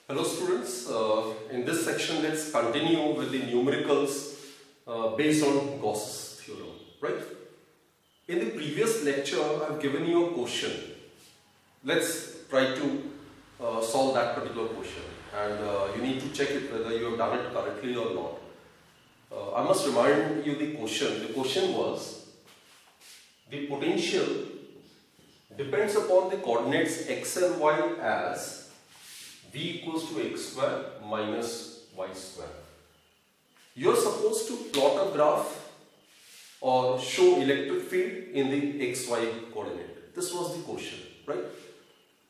Hello students, in this section let's continue with the numericals based on Gauss theorem, right? In the previous lecture I have given you a question. Let's try to solve that particular question, and you need to check it whether you have done it correctly or not. I must remind you the question. The question was, the potential depends upon the coordinates x and y as v equals to x square minus y square. You are supposed to plot a graph or show electric field in the xy coordinate. This was the question, right?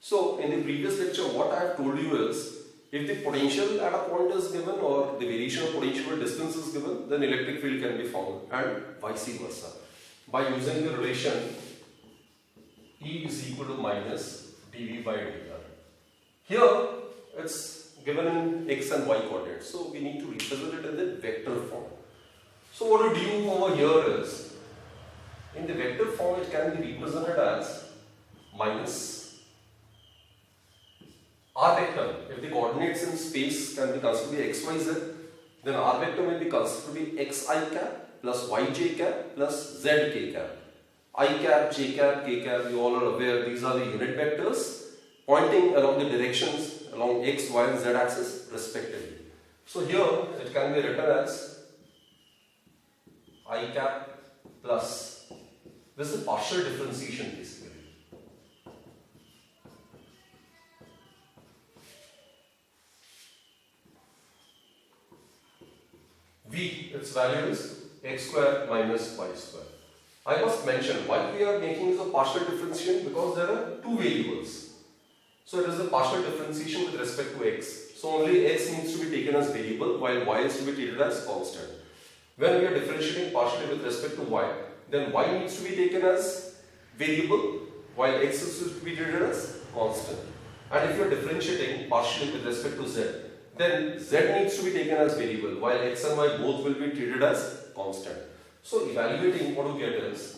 So in the previous lecture what I have told you is, if the potential at a point is given or the variation of potential at distance is given, then electric field can be found, and vice versa, by using the relation E is equal to minus dV by dt. Here it's given in x and y coordinates, so we need to represent it in the vector form. So what we do over here is, in the vector form it can be represented as minus r vector. If the coordinates in space can be considered to be x, y, z, then r vector may be considered to be xi cap plus yj cap plus zk cap. I cap, j cap, k cap, you all are aware these are the unit vectors pointing along the directions along x, y and z axis respectively. So here it can be written as I cap plus, this is partial differentiation basically. V, its value is x square minus y square. I must mention why we are making this a partial differentiation, because there are two variables. So it is a partial differentiation with respect to x. So only x needs to be taken as variable while y is to be treated as constant. When we are differentiating partially with respect to y, then y needs to be taken as variable while x is to be treated as constant. And if you are differentiating partially with respect to z, then z needs to be taken as variable while x and y both will be treated as constant. So evaluating, what you get is,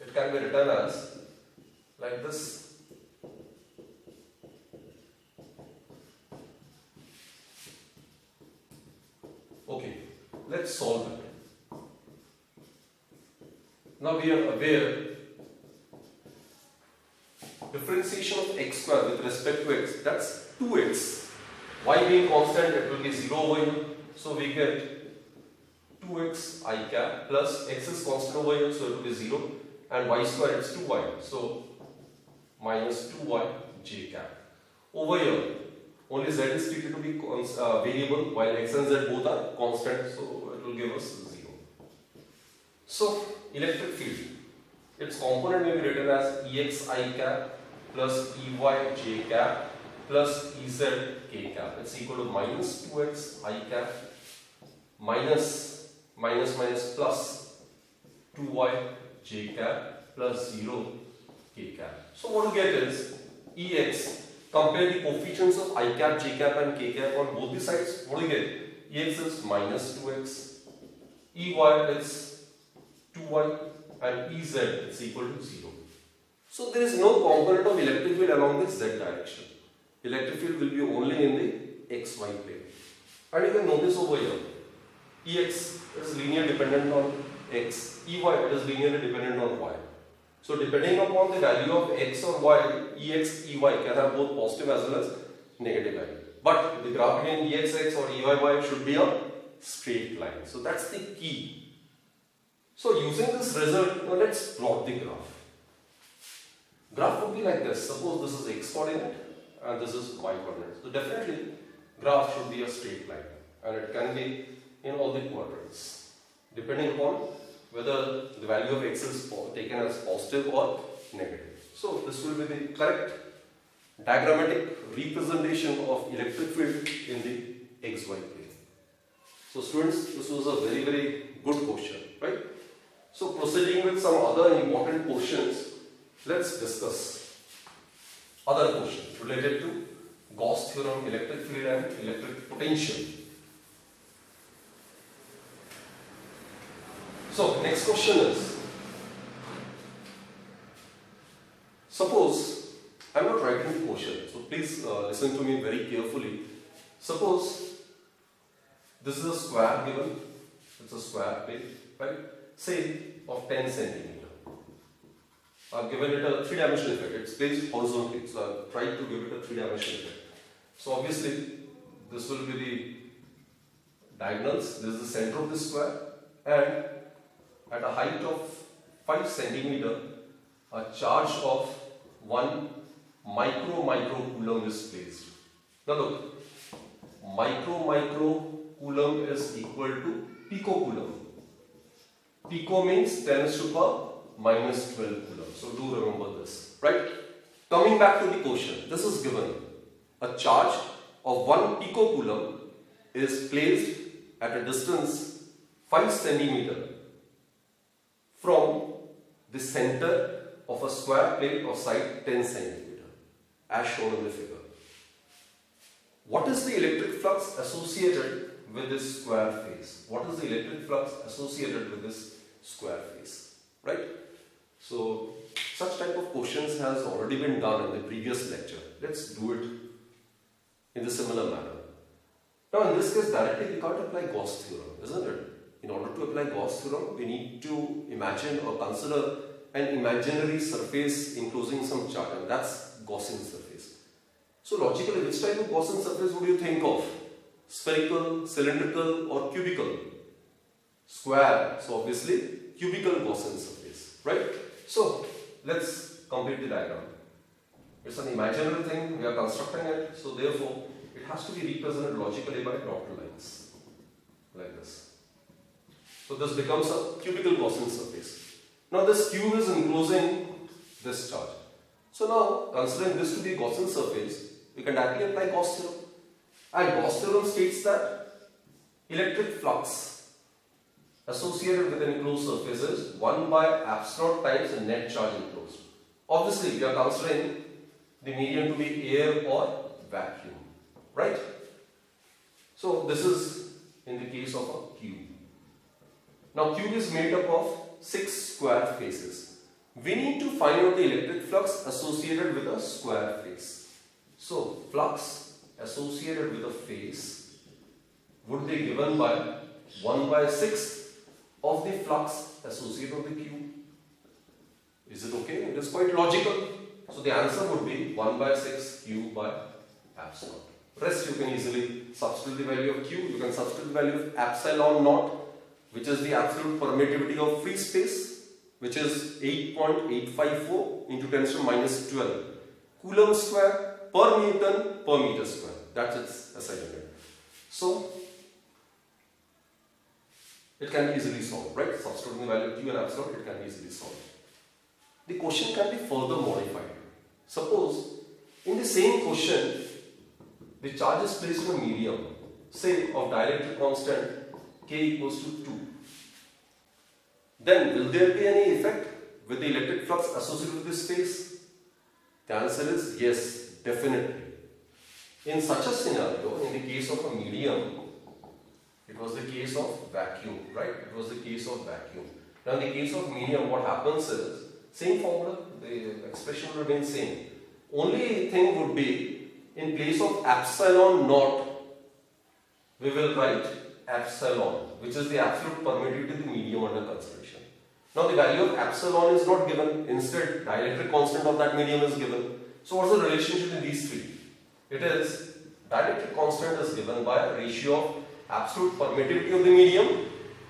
it can be written as like this. Okay, let's solve it. Now we are aware differentiation of x square with respect to x, that's 2x. Y being constant, it will be 0 over here. So we get 2x I cap plus x is constant over here, so it will be 0, and y square is 2y, so minus 2y j cap. Over here only z is treated to be variable while x and z both are constant, so it will give us 0. So electric field, its component may be written as Ex I cap plus Ey j cap plus Ez k cap. It's equal to minus 2x I cap minus plus 2y j cap plus 0 k cap. So what you get is Ex, compare the coefficients of I cap, j cap and k cap on both the sides. What do you get? Ex is minus 2x, Ey is 2y and Ez is equal to 0. So there is no component of electric field along the z direction. Electric field will be only in the xy plane. And you can notice over here, Ex is linearly dependent on x, Ey it is linearly dependent on y. So depending upon the value of x or y, Ex, Ey can have both positive as well as negative value. But the graph between Exx or Eyy should be a straight line. So that's the key. So using this result, now let's plot the graph. Graph would be like this. Suppose this is x coordinate and this is y coordinate. So definitely graph should be a straight line, and it can be in all the quadrants, depending upon whether the value of x is taken as positive or negative. So this will be the correct diagrammatic representation of electric field in the xy plane. So students, this was a very, very good question, right? So proceeding with some other important questions, let's discuss other questions related to Gauss theorem, electric field and electric potential. So next question is, suppose I'm not writing the quotient, so please listen to me very carefully. Suppose this is a square given, it's a square plate, right? Say of 10 centimeter. I've given it a 3-dimensional effect. It's placed horizontally, so I've tried to give it a 3-dimensional effect. So obviously, this will be the diagonals. This is the center of the square, and at a height of 5 centimeter, a charge of 1 micro-coulomb is placed. Now look, micro-coulomb is equal to picocoulomb. Pico means 10 raised to power minus 12 coulomb. So do remember this, right? Coming back to the quotient, this is given. A charge of 1 picocoulomb is placed at a distance 5 centimeter from the center of a square plate of side 10 centimeter, as shown in the figure. What is the electric flux associated with this square face? What is the electric flux associated with this square face? Right? So, such type of questions has already been done in the previous lecture. Let's do it in the similar manner. Now, in this case, directly we can't apply Gauss theorem, isn't it? In order to apply Gauss theorem, we need to imagine or consider an imaginary surface enclosing some charge, and that's Gaussian surface. So logically, which type of Gaussian surface would you think of? Spherical, cylindrical, or cubical? Square. So obviously, cubical Gaussian surface, right? So let's complete the diagram. It's an imaginary thing, we are constructing it, so therefore it has to be represented logically by dotted lines, like this. So this becomes a cubical Gaussian surface. Now this cube is enclosing this charge. So now, considering this to be a Gaussian surface, we can directly apply Gauss theorem. And Gauss theorem states that electric flux associated with an enclosed surface is 1 by epsilon times the net charge enclosed. Obviously, we are considering the medium to be air or vacuum, right? So this is in the case of a cube. Now cube is made up of 6 square faces. We need to find out the electric flux associated with a square face. So flux associated with a face would be given by 1 by 6 of the flux associated with the cube. Is it okay? It is quite logical. So the answer would be 1 by 6 q by epsilon. Rest you can easily substitute the value of q. You can substitute the value of epsilon naught, which is the absolute permittivity of free space, which is 8.854 into 10 to the minus 12 coulomb square per meter square. That's its SI unit. So it can be easily solved, right? Substituting the value of q and epsilon, it can be easily solved. The question can be further modified. Suppose in the same question, the charge is placed in a medium, say of dielectric constant k equals to 2. Then will there be any effect with the electric flux associated with this space? The answer is yes, definitely. In such a scenario, in the case of a medium, it was the case of vacuum, right? It was the case of vacuum. Now in the case of medium, what happens is, same formula, the expression will remain same. Only thing would be, in place of epsilon naught, we will write epsilon, which is the absolute permittivity of the medium under consideration. Now the value of epsilon is not given, instead dielectric constant of that medium is given. So what's the relationship in these three? It is, dielectric constant is given by a ratio of absolute permittivity of the medium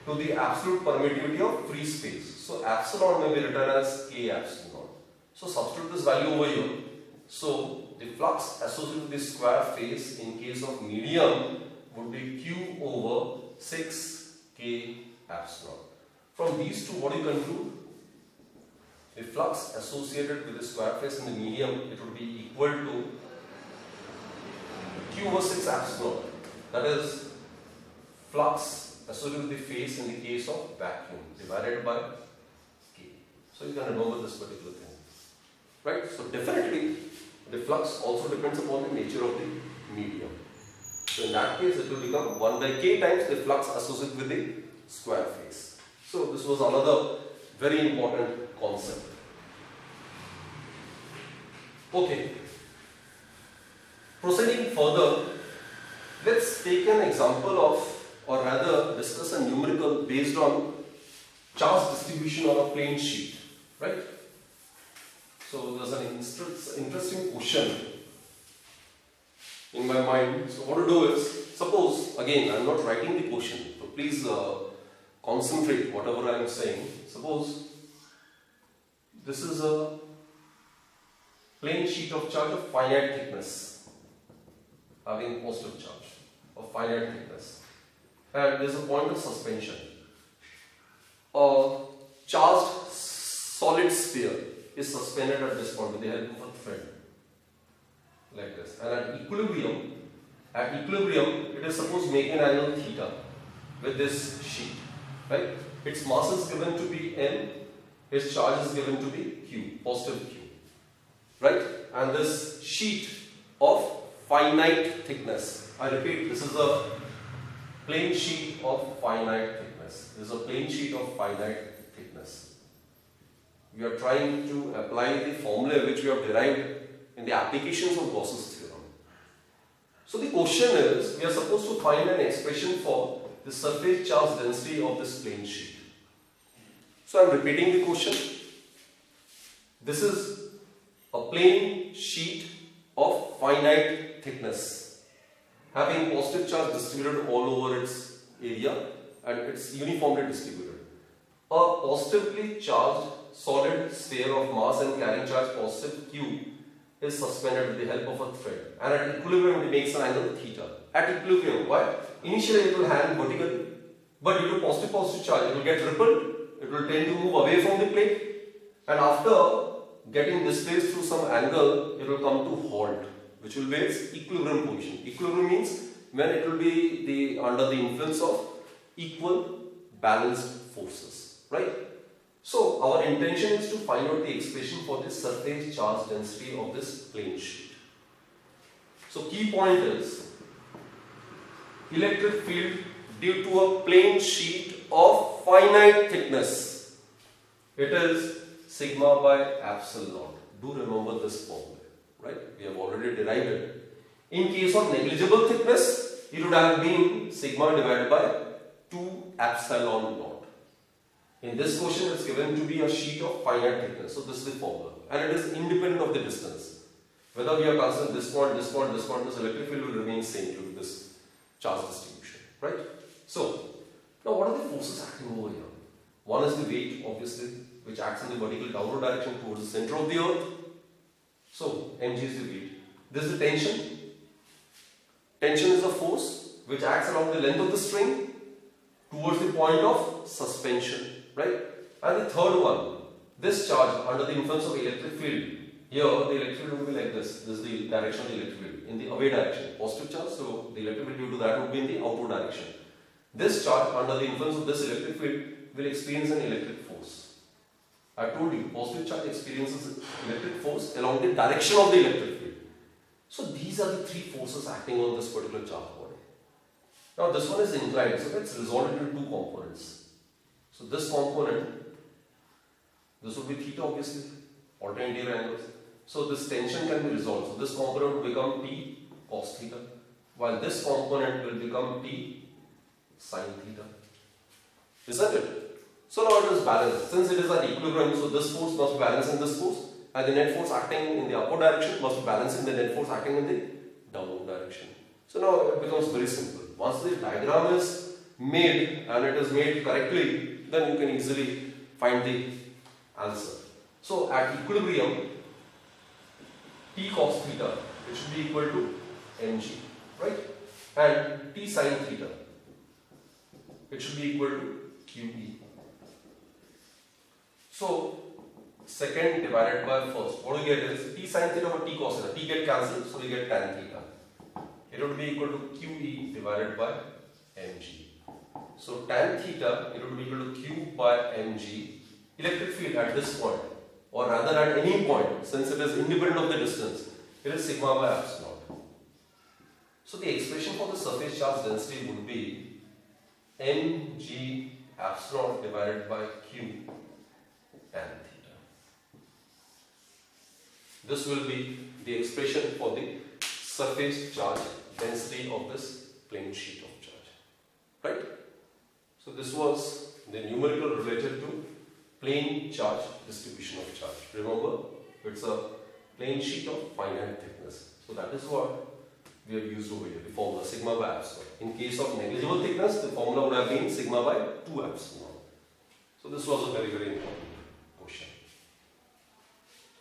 to the absolute permittivity of free space. So epsilon may be written as k epsilon. So substitute this value over here. So the flux associated with the square face in case of medium would be q over 6k epsilon. From these two, what do you conclude? The flux associated with the square face in the medium, it would be equal to q over 6 epsilon. That is flux associated with the face in the case of vacuum divided by k. So you can remember this particular thing, right? So definitely the flux also depends upon the nature of the medium. So in that case it will become 1 by k times the flux associated with the square face. So this was another very important concept. Okay. Proceeding further, let's take an example of, or rather discuss a numerical based on charge distribution on a plane sheet, right? So there's an interesting question in my mind. So what to do is, suppose, again, I'm not writing the question, so please concentrate whatever I am saying. Suppose this is a plane sheet of charge of finite thickness, having positive charge of finite thickness, and there is a point of suspension. A charged solid sphere is suspended at this point with the help of a thread, like this, and at equilibrium, it is supposed to make an angle theta with this sheet, right? Its mass is given to be m, its charge is given to be q, positive q, right? And this sheet of finite thickness, I repeat, this is a plane sheet of finite thickness. This is a plane sheet of finite thickness. We are trying to apply the formula which we have derived in the applications of Gauss's theorem. So the question is, we are supposed to find an expression for the surface charge density of this plane sheet. So I am repeating the question. This is a plane sheet of finite thickness, having positive charge distributed all over its area and it's uniformly distributed. A positively charged solid sphere of mass and carrying charge positive q is suspended with the help of a thread, and at equilibrium it makes an angle theta. At equilibrium, why? Initially it will hang vertically, but due to positive charge it will get rippled, it will tend to move away from the plate, and after getting displaced through some angle, it will come to halt, which will be its equilibrium position. Equilibrium means when it will be under the influence of equal balanced forces, right? So our intention is to find out the expression for the surface charge density of this plane sheet. So key point is, electric field due to a plane sheet of finite thickness, it is sigma by epsilon. Do remember this formula, right? We have already derived it. In case of negligible thickness, it would have been sigma divided by 2 epsilon naught. In this question, it's given to be a sheet of finite thickness. So this is the formula, and it is independent of the distance. Whether we are considering this point, this point, this point, this electric field will remain same due to this charge distribution, right? So now what are the forces acting over here? One is the weight, obviously, which acts in the vertical downward direction towards the center of the earth. So mg is the weight. This is the tension. Tension is a force which acts along the length of the string towards the point of suspension, right? And the third one, this charge under the influence of electric field. Here the electric field will be like this. This is the direction of the electric field, in the away direction. Positive charge, so the electric field due to that would be in the outward direction. This charge under the influence of this electric field will experience an electric force. I told you, positive charge experiences electric force along the direction of the electric field. So these are the three forces acting on this particular charge body. Now this one is inclined, so let's resolve it into two components. So this component, this would be theta obviously, alternate interior angles. So this tension can be resolved. So this component will become T cos theta, while this component will become T sin theta. Isn't it? So now it is balanced. Since it is at equilibrium, so this force must be balancing this force, and the net force acting in the upward direction must be balancing the net force acting in the downward direction. So now it becomes very simple. Once the diagram is made and it is made correctly, then you can easily find the answer. So at equilibrium, T cos theta, it should be equal to mg, right? And T sin theta, it should be equal to QE. So second divided by first, what we get is T sin theta over T cos theta. T get cancelled, so we get tan theta. It would be equal to QE divided by mg. So tan theta, it would be equal to Q by mg. Electric field at this point, or rather at any point, since it is independent of the distance, it is sigma by epsilon. So the expression for the surface charge density would be mg epsilon divided by Q tan theta. This will be the expression for the surface charge density of this plane sheet of charge. Right? So this was the numerical related to plane charge distribution of charge. Remember, it's a plane sheet of finite thickness. So that is what we have used over here, the formula sigma by epsilon. In case of negligible thickness, the formula would have been sigma by 2 epsilon. So this was a very, very important question.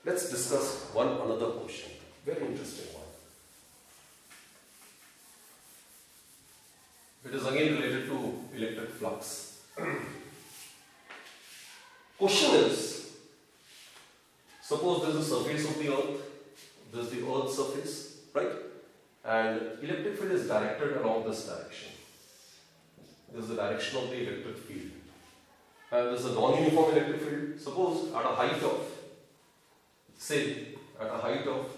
Let's discuss another question. Very interesting one. It is again related to electric flux. Question is, suppose there is a surface of the earth, this is the earth's surface, right? And electric field is directed along this direction. This is the direction of the electric field. And this is a non-uniform electric field. Suppose at a height of, say, at a height of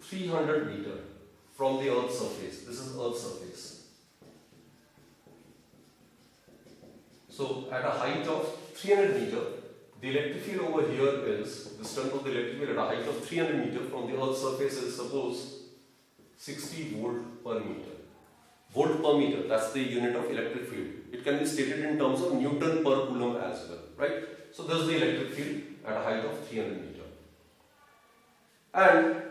300 meter from the earth's surface. This is earth's surface. So at a height of 300 meter, the electric field over here is, the strength of the electric field at a height of 300 meter from the earth's surface is, suppose, 60 volt per meter. Volt per meter, that's the unit of electric field. It can be stated in terms of Newton per Coulomb as well, right? So this is the electric field at a height of 300 meter. And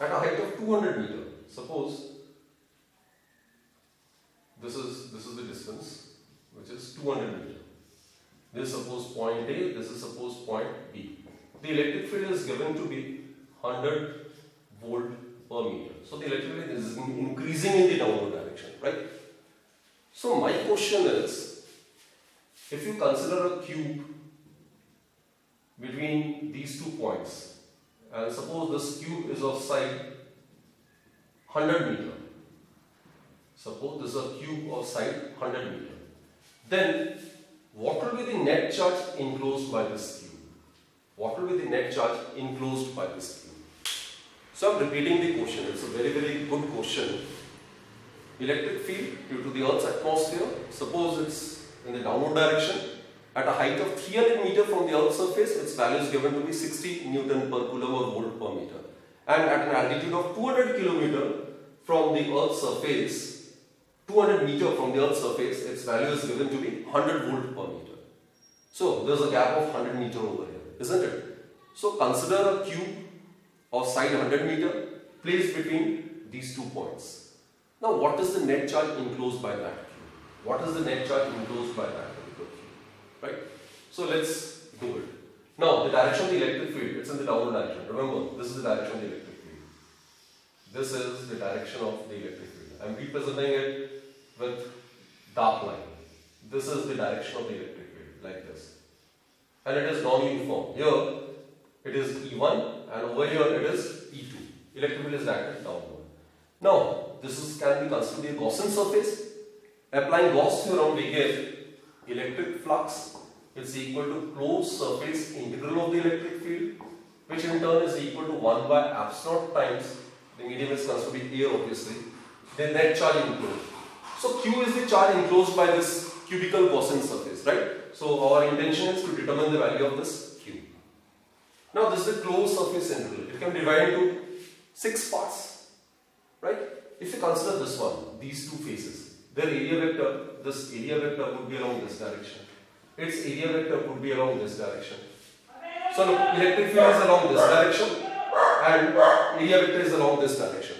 at a height of 200 meter, suppose this is the distance, which is 200 meter. This is suppose point A, this is suppose point B. The electric field is given to be 100 volt per meter. So the electric field is increasing in the downward direction, right? So my question is, if you consider a cube between these 2 points, and suppose this cube is of side 100 meter. Suppose this is a cube of side 100 meter. Then what will be the net charge enclosed by this cube? What will be the net charge enclosed by this cube? So I am repeating the question. It's a very, very good question. Electric field due to the Earth's atmosphere, suppose it's in the downward direction. At a height of 300 meter from the Earth's surface, its value is given to be 60 Newton per Coulomb or volt per meter. And at an altitude of 200 kilometer from the Earth's surface, 200 meter from the Earth's surface, its value is given to be 100 volt per meter. So there's a gap of 100 meter over here, isn't it? So consider a cube of side 100 meter placed between these 2 points. Now what is the net charge enclosed by that cube? What is the net charge enclosed by that particular cube? Right? So let's do it. Now the direction of the electric field, it's in the downward direction. Remember, this is the direction of the electric field. This is the direction of the electric field. I am representing it with dark line. This is the direction of the electric field, like this. And it is non-uniform. Here it is E1 and over here it is E2. Electric field is directed downward. Now this can be considered a Gaussian surface. Applying Gauss theorem, we get electric flux is equal to closed surface integral of the electric field, which in turn is equal to 1 by epsilon times, the medium is considered to be A obviously, the net charge enclosed. So Q is the charge enclosed by this cubical Gaussian surface, right? So our intention is to determine the value of this Q. Now this is the closed surface integral. It can be divided into 6 parts, right? If you consider this one, these 2 faces, their area vector, this area vector would be along this direction. Its area vector would be along this direction. So look, electric field is along this direction and area vector is along this direction.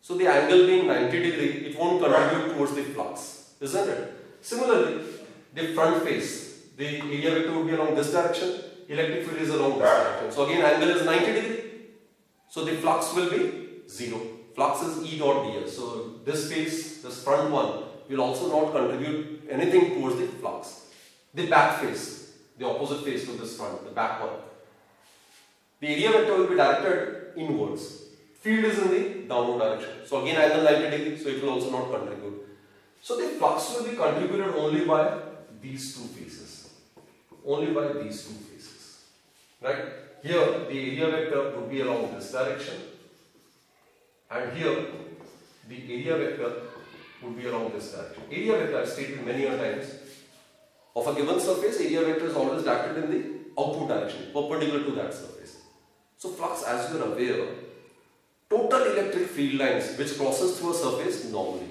So the angle being 90 degree, it won't contribute towards the flux, isn't it? Similarly, the front face, the area vector would be along this direction, electric field is along this direction. So again angle is 90 degree. So the flux will be 0. Flux is E dot ds. So this face, this front one, will also not contribute anything towards the flux. The back face, the opposite face to this front, the back one, the area vector will be directed inwards. Field is in the downward direction. So again angle 90 degree, so it will also not contribute. So the flux will be contributed only by these 2 faces. Only by these 2 faces. Right? Here the area vector would be along this direction. And here the area vector would be along this direction. Area vector, I have stated many times, of a given surface, area vector is always directed in the outward direction, perpendicular to that surface. So flux, as you are aware, total electric field lines which crosses through a surface normally,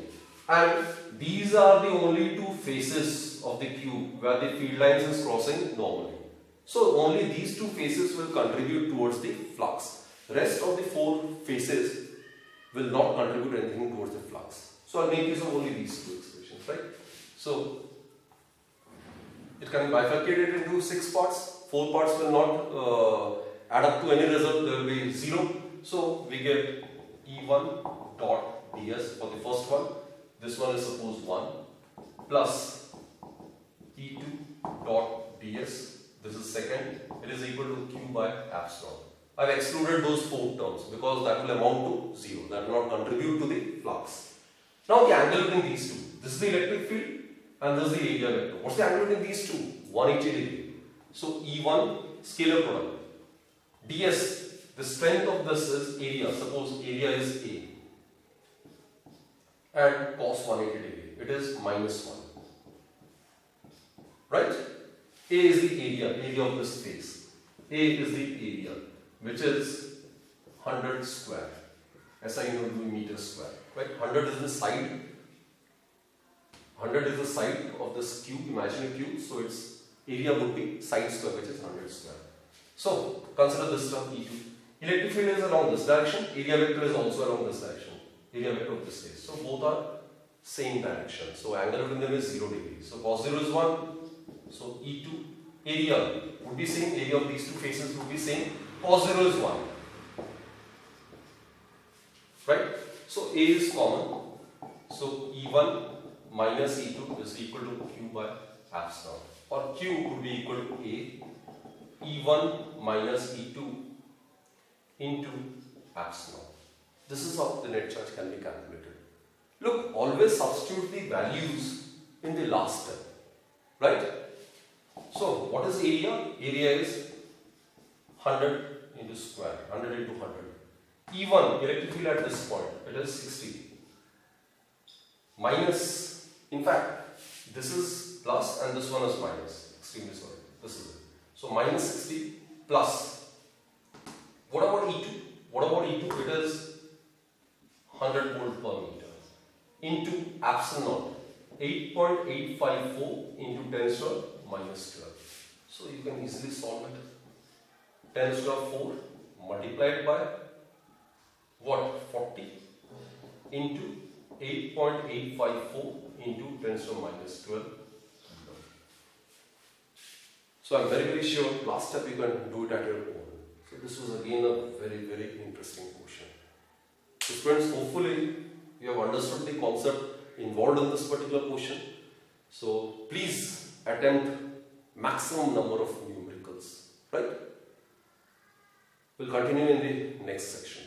and these are the only two faces of the cube where the field lines is crossing normally. So only these two faces will contribute towards the flux. Rest of the four faces will not contribute anything towards the flux. So I'll make use of only these two expressions, right? So it can be bifurcated into 6 parts. 4 parts will not add up to any result. There will be 0. So we get E1 dot ds for the first one. This one is suppose 1 plus E2 dot ds. This is second. It is equal to q by epsilon. I have excluded those 4 terms because that will amount to 0. That will not contribute to the flux. Now the angle between these two. This is the electric field and this is the area vector. What's the angle between these two? 180 degree. So E1 scalar product. ds, the strength of this is area. Suppose area is A. And cos 180 degree. It is minus 1. Right? A is the area of this face. A is the area, which is 100 square. SI unit will be meter square. Right? 100 is the side. 100 is the side of this cube, imaginary cube. So its area would be side square, which is 100 square. So consider this term E2. Electric field is along this direction. Area vector is also along this direction. Area vector of this face. So both are same direction. So angle between them is 0 degree. So cos 0 is 1. So E2 area would be same. Area of these two faces would be same. Cos 0 is 1. Right? So A is common. So E1 minus E2 is equal to q by epsilon. Or q would be equal to A. E1 minus E2 into epsilon. This is how the net charge can be calculated. Look, always substitute the values in the last step. Right? So, what is area? Area is 100 into square. 100 into 100. E1, electric field at this point, it is 60. Minus, in fact, this is plus and this one is minus. Extremely sorry. This is it. So, minus 60 plus. What about E2? What about E2? It is 100 volt per meter into epsilon 8.854 into 10 to the minus 12. So you can easily solve it. 10 to the 4 multiplied by what? 40 into 8.854 into 10 to the minus 12. So I am very sure last step you can do it at your own. So this was again a very interesting question. So friends, hopefully you have understood the concept involved in this particular question. So please attempt maximum number of numericals. Right? We'll continue in the next section.